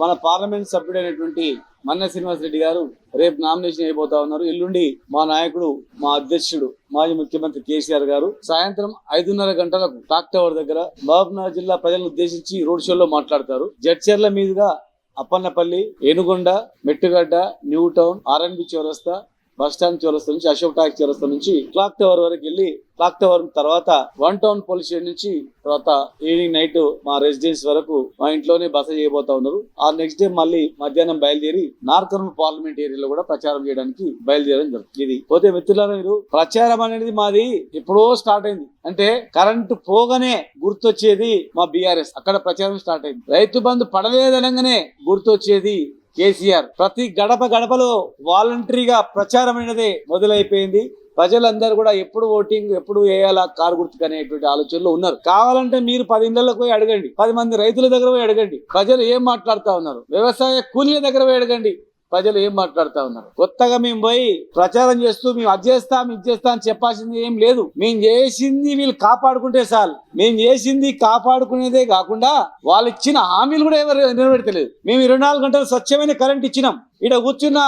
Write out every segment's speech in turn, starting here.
మన పార్లమెంట్ సభ్యుడైనటువంటి మన్న శ్రీనివాస్ రెడ్డి గారు రేపు నామినేషన్ అయిపోతా ఉన్నారు. ఎల్లుండి మా నాయకుడు, మా అధ్యక్షుడు, మాజీ ముఖ్యమంత్రి కేసీఆర్ గారు సాయంత్రం 5:30 గంటలకు క్లాక్ టవర్ దగ్గర మహబూబ్నగర్ జిల్లా ప్రజలను ఉద్దేశించి రోడ్ షోలో మాట్లాడతారు. జడ్చర్ల మీదుగా Appannapalli, Enugonda, Mettugadda, new town, RNB Chowrasta, bus stand Chowrasta నుంచి అశోక్ టాక్ చౌరస్తా నుంచి క్లాక్ టవర్ వరకు వెళ్ళి క్లాక్ టవర్ తర్వాత 1 టౌన్ పోలీస్ స్టేషన్ నుంచి తర్వాత ఈవినింగ్ నైట్ మా రెసిడెన్స్ వరకు మా ఇంట్లోనే బస చేయబోతా ఉన్నారు. ఆ నెక్స్ట్ డే మళ్ళీ మధ్యాహ్నం బయలుదేరి నార్కర్నూల్ పార్లమెంట్ ఏరియాలో కూడా ప్రచారం చేయడానికి బయలుదేరడం జరుగుతుంది. ఇది పోతే మిత్రులారా, మీరు ప్రచారం అనేది మాది ఎప్పుడో స్టార్ట్ అయింది. అంటే కరెంటు పోగానే గుర్తొచ్చేది మా బీఆర్ఎస్, అక్కడ ప్రచారం స్టార్ట్ అయింది. రైతు బంధు పడలేదనగానే గుర్తొచ్చేది కేసీఆర్. ప్రతి గడప గడపలో వాలంటరీగా ప్రచారం అనేది మొదలైపోయింది. ప్రజలందరూ కూడా ఎప్పుడు ఓటింగ్ ఎప్పుడు వేయాలా కారు గుర్తుకు అనేటువంటి ఆలోచనలో ఉన్నారు. కావాలంటే మీరు 10 ఇళ్లకు పోయి అడగండి, 10 మంది రైతుల దగ్గర పోయి అడగండి, ప్రజలు ఏం మాట్లాడుతా ఉన్నారు. వ్యవసాయ కూలీల దగ్గర పోయి అడగండి, ప్రజలు ఏం మాట్లాడుతా ఉన్నారు. కొత్తగా మేము పోయి ప్రచారం చేస్తూ మేము అది చేస్తాం ఇది చేస్తాం అని చెప్పాల్సింది ఏం లేదు. మేము చేసింది వీళ్ళు కాపాడుకుంటే చాలు. మేము చేసింది కాపాడుకునేదే కాకుండా వాళ్ళు ఇచ్చిన హామీలు కూడా ఎవరు నెరవేర్తలేదు. మేము 24 గంటలు స్వచ్ఛమైన కరెంట్ ఇచ్చినాం. ఇక్కడ కూర్చున్న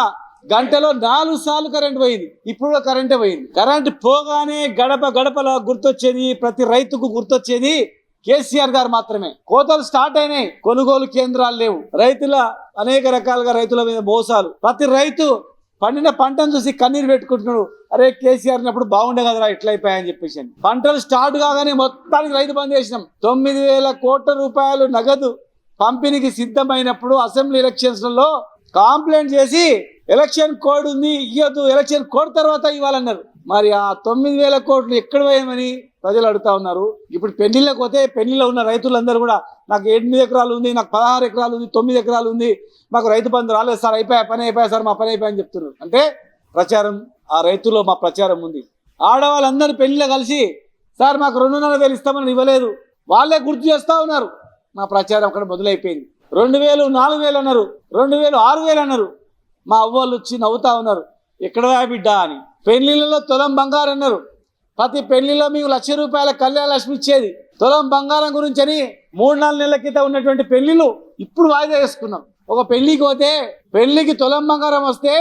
గంటలో 4 సార్లు కరెంట్ పోయింది. ఇప్పుడు కరెంటే పోయింది. కరెంట్ పోగానే గడప గడపలో గుర్తొచ్చేది, ప్రతి రైతుకు గుర్తొచ్చేది కేసీఆర్ గారు మాత్రమే. కోతలు స్టార్ట్ అయినాయి, కొనుగోలు కేంద్రాలు లేవు, రైతుల అనేక రకాలుగా రైతుల మీద మోసాలు. ప్రతి రైతు పండిన పంటను చూసి కన్నీరు పెట్టుకుంటున్నాడు. అరే కేసీఆర్ అప్పుడు బాగుండే కదరా ఇట్లా అయిపోయాయని చెప్పేసి. పంటలు స్టార్ట్ కాగానే మొత్తానికి రైతు బంద్ చేసినాం. 9,000 కోట్ల రూపాయలు నగదు పంపిణీకి సిద్ధమైనప్పుడు అసెంబ్లీ ఎలక్షన్స్ లో కాంప్లైంట్ చేసి ఎలక్షన్ కోడ్ ఉంది ఇవ్వద్దు, ఎలక్షన్ కోడ్ తర్వాత ఇవ్వాలన్నారు. మరి ఆ 9,000 కోట్లు ఎక్కడ పోయామని ప్రజలు అడుగుతా ఉన్నారు. ఇప్పుడు పెళ్లిళ్ళకి పోతే పెళ్లిలో ఉన్న రైతులందరూ కూడా నాకు 8 ఎకరాలు ఉంది, నాకు 16 ఎకరాలు ఉంది, 9 ఎకరాలు ఉంది, మాకు రైతు బంధు రాలేదు సార్, పని అయిపోయా సార్, మా పని అయిపోయా అని చెప్తున్నారు. అంటే ప్రచారం, ఆ రైతులో మా ప్రచారం ఉంది. ఆడవాళ్ళందరూ పెళ్లిలో కలిసి సార్ మాకు 2,500 ఇస్తామని ఇవ్వలేదు, వాళ్ళే గుర్తు చేస్తూ ఉన్నారు. మా ప్రచారం అక్కడ మొదలైపోయింది. 2,000 4,000 అన్నారు, 2,000 6,000 అన్నారు. మా అవ్వలు వచ్చి నవ్వుతా ఉన్నారు, ఎక్కడ బిడ్డ అని. పెళ్లిళ్ళలో తులం బంగారం అన్నారు. ప్రతి పెళ్లిలో మీకు 1,00,000 రూపాయల కళ్యాణ లక్ష్మి ఇచ్చేది. తులం బంగారం గురించి అని 3-4 నెలల క్రితం ఉన్నటువంటి పెళ్లిళ్ళు ఇప్పుడు వాయిదా వేసుకున్నాం. ఒక పెళ్లికి పోతే పెళ్లికి తులం బంగారం వస్తే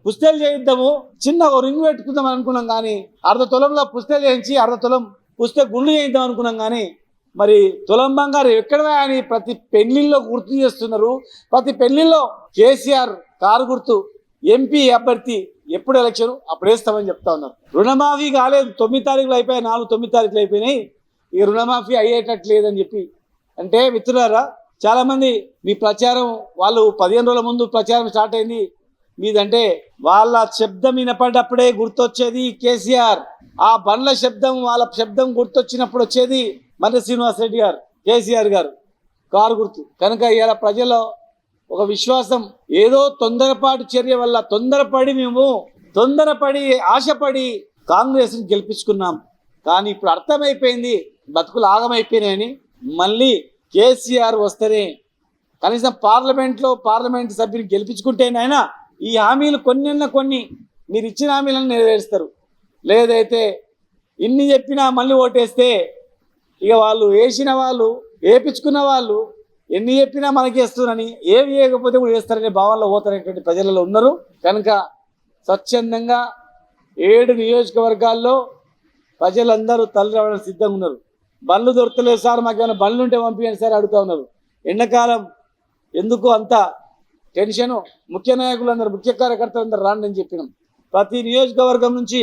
పుస్తెలు చేయిద్దాము, చిన్న ఒక రింగ్ పెట్టుకుందాం అనుకున్నాం. కానీ 1/2 తులంలో పుస్తెలు చేయించి 1/2 తులం పుస్తె గుండ్లు చేయిద్దాం అనుకున్నాం. కానీ మరి తులం బంగారం ఎక్కడ అని ప్రతి పెళ్లిల్లో గుర్తు చేస్తున్నారు. ప్రతి పెళ్లిల్లో కేసీఆర్ కారు గుర్తు, ఎంపీ అభ్యర్థి, ఎప్పుడు ఎలక్షన్ అప్పుడు వేస్తామని చెప్తా ఉన్నారు. రుణమాఫీ కాలేదు, 9 తారీఖులు అయిపోయాయి, 9 తారీఖులు అయిపోయినాయి. ఈ రుణమాఫీ అయ్యేటట్టు లేదని చెప్పి. అంటే మిత్రులారా, చాలామంది మీ ప్రచారం వాళ్ళు 15 రోజుల ముందు ప్రచారం స్టార్ట్ అయింది మీదంటే వాళ్ళ శబ్దం వినపడ్డప్పుడే గుర్తొచ్చేది కేసీఆర్. ఆ బండ్ల శబ్దం, వాళ్ళ శబ్దం గుర్తొచ్చినప్పుడు వచ్చేది మన్న శ్రీనివాస్ రెడ్డి గారు, కేసీఆర్ గారు కారు గుర్తు. కనుక ఇలా ప్రజల్లో ఒక విశ్వాసం, ఏదో తొందరపాటు చర్య వల్ల తొందరపడి ఆశపడి కాంగ్రెస్ని గెలిపించుకున్నాం. కానీ ఇప్పుడు అర్థమైపోయింది బతుకులు ఆగమైపోయినాయని. మళ్ళీ కేసీఆర్ వస్తేనే కనీసం పార్లమెంట్ సభ్యుని గెలిపించుకుంటేనైనా ఈ హామీలు కొన్ని మీరు ఇచ్చిన హామీలను నెరవేరుస్తారు. లేదైతే ఇన్ని చెప్పినా మళ్ళీ ఓటేస్తే ఇక వాళ్ళు వేసిన వాళ్ళు వేపించుకున్న వాళ్ళు ఎన్ని చెప్పినా మనకి వేస్తున్నారని, ఏవి వేయకపోతే కూడా వేస్తారనే భావనలో పోతారనేటువంటి ప్రజలలో ఉన్నారు. కనుక స్వచ్ఛందంగా 7 నియోజకవర్గాల్లో ప్రజలందరూ తల్లి రావడానికి సిద్ధంగా ఉన్నారు. బండ్లు దొరకలేదు సార్, మాకు ఏమైనా బండ్లు ఉంటే పంపించండి సార్ అడుగుతూ ఉన్నారు. ఎండాకాలం ఎందుకు అంత టెన్షను, ముఖ్య నాయకులందరూ, ముఖ్య కార్యకర్తలందరూ రాండి అని చెప్పినాం. ప్రతి నియోజకవర్గం నుంచి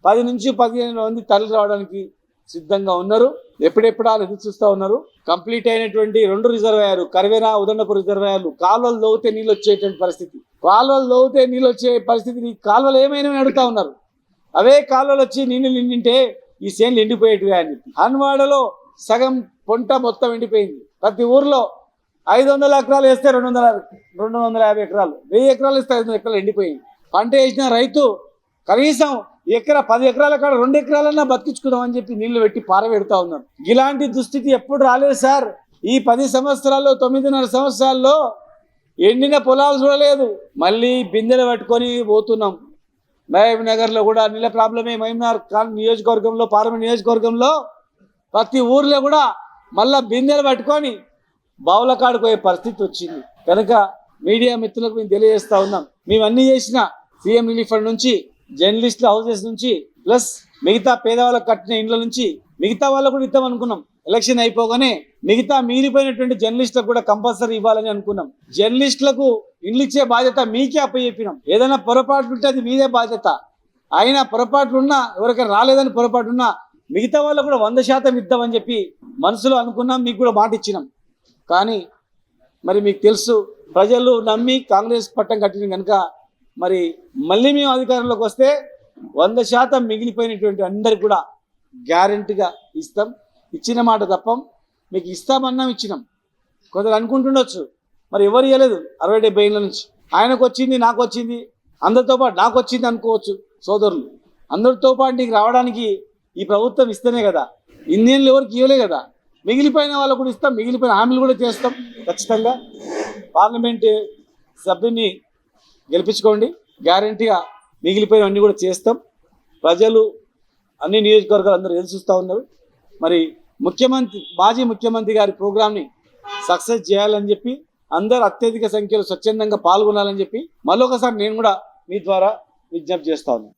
10 నుంచి 15 మంది తల్లి రావడానికి సిద్ధంగా ఉన్నారు. ఎప్పుడెప్పుడు వాళ్ళు ఎదురు చూస్తూ ఉన్నారు. కంప్లీట్ అయినటువంటి 2 రిజర్వాయర్లు, కరివేనా ఉదండపూర్ రిజర్వాయర్లు, కాలువలు లోగితే నీళ్ళు వచ్చేటువంటి పరిస్థితి, ఈ కాలువలు ఏమైనా అడుగుతా ఉన్నారు. అవే కాలువలు వచ్చి నీళ్ళు నిండింటే ఈ సేన్లు ఎండిపోయేటివి అని చెప్పి. హన్వాడలో సగం పొంట మొత్తం ఎండిపోయింది. ప్రతి ఊర్లో 500 ఎకరాలు వేస్తే 250 ఎకరాలు, 1000 ఎకరాలు వేస్తే 500 ఎకరాలు ఎండిపోయింది. పంట వేసిన రైతు కనీసం 10 ఎకరాల కాడ 2 ఎకరాలన్నా బతికించుకుందామని చెప్పి నీళ్లు పెట్టి పారబెడతా ఉన్నారు. ఇలాంటి దుస్థితి ఎప్పుడు రాలేదు సార్. ఈ 10 సంవత్సరాల్లో 9.5 సంవత్సరాల్లో ఎండిన పొలాలు చూడలేదు. మళ్ళీ బిందెలు పట్టుకొని పోతున్నాం. మహబూబ్ నగర్లో కూడా నీళ్ళ ప్రాబ్లమే. మహబూబ్నగర్ నియోజకవర్గంలో, పార్లమెంట్ నియోజకవర్గంలో ప్రతి ఊర్లో కూడా మళ్ళీ బిందెలు పట్టుకొని బావుల కాడికి పోయే పరిస్థితి వచ్చింది. కనుక మీడియా మిత్రులకు మేము తెలియజేస్తా ఉన్నాం, మేము అన్ని చేసిన సీఎం రిలీఫ్ ఫండ్ నుంచి, జర్నలిస్టుల హౌసెస్ నుంచి, ప్లస్ మిగతా పేదవాళ్ళకు కట్టిన ఇండ్ల నుంచి మిగతా వాళ్ళకు కూడా ఇద్దాం అనుకున్నాం. ఎలక్షన్ అయిపోగానే మిగతా మిగిలిపోయినటువంటి జర్నలిస్టులకు కూడా కంపల్సరీ ఇవ్వాలని అనుకున్నాం. జర్నలిస్టులకు ఇండ్లు ఇచ్చే బాధ్యత మీకే అప్పచెప్పినాం. ఏదైనా పొరపాటు ఉంటే అది మీదే బాధ్యత. అయినా పొరపాట్లున్నా, ఎవరికైనా రాలేదని పొరపాటున్నా మిగతా వాళ్ళకు కూడా 100% ఇద్దామని చెప్పి మనసులో అనుకున్నాం. మీకు కూడా మాట ఇచ్చినాం. కానీ మరి మీకు తెలుసు, ప్రజలు నమ్మి కాంగ్రెస్ పట్టం కట్టిన కనుక మరి మళ్ళీ మేము అధికారంలోకి వస్తే 100% మిగిలిపోయినటువంటి అందరికి కూడా గ్యారెంటీగా ఇస్తాం. ఇచ్చిన మాట తప్పం. మీకు ఇస్తామన్నాం, ఇచ్చినాం. కొందరు అనుకుంటుండొచ్చు మరి ఎవరు ఇవ్వలేదు 60-70 ఏళ్ళ నుంచి, ఆయనకు వచ్చింది నాకు వచ్చింది, అందరితో పాటు నాకు వచ్చింది అనుకోవచ్చు సోదరులు. అందరితో పాటు నీకు రావడానికి ఈ ప్రభుత్వం ఇస్తేనే కదా, ఇన్నేళ్ళు ఎవరికి ఇవ్వలే కదా. మిగిలిపోయిన వాళ్ళకు కూడా ఇస్తాం, మిగిలిపోయిన హామీలు కూడా చేస్తాం. ఖచ్చితంగా పార్లమెంట్ సభ్యుని గెలిపించుకోండి, గ్యారంటీగా మిగిలిపోయినవన్నీ కూడా చేస్తాం. ప్రజలు అన్ని నియోజకవర్గాలు అందరూ ఎదురు చూస్తూ ఉన్నారు. మరి మాజీ ముఖ్యమంత్రి గారి ప్రోగ్రామ్ని సక్సెస్ చేయాలని చెప్పి అందరూ అత్యధిక సంఖ్యలో స్వచ్ఛందంగా పాల్గొనాలని చెప్పి మళ్ళొకసారి నేను కూడా మీ ద్వారా విజ్ఞప్తి చేస్తా ఉన్నాను.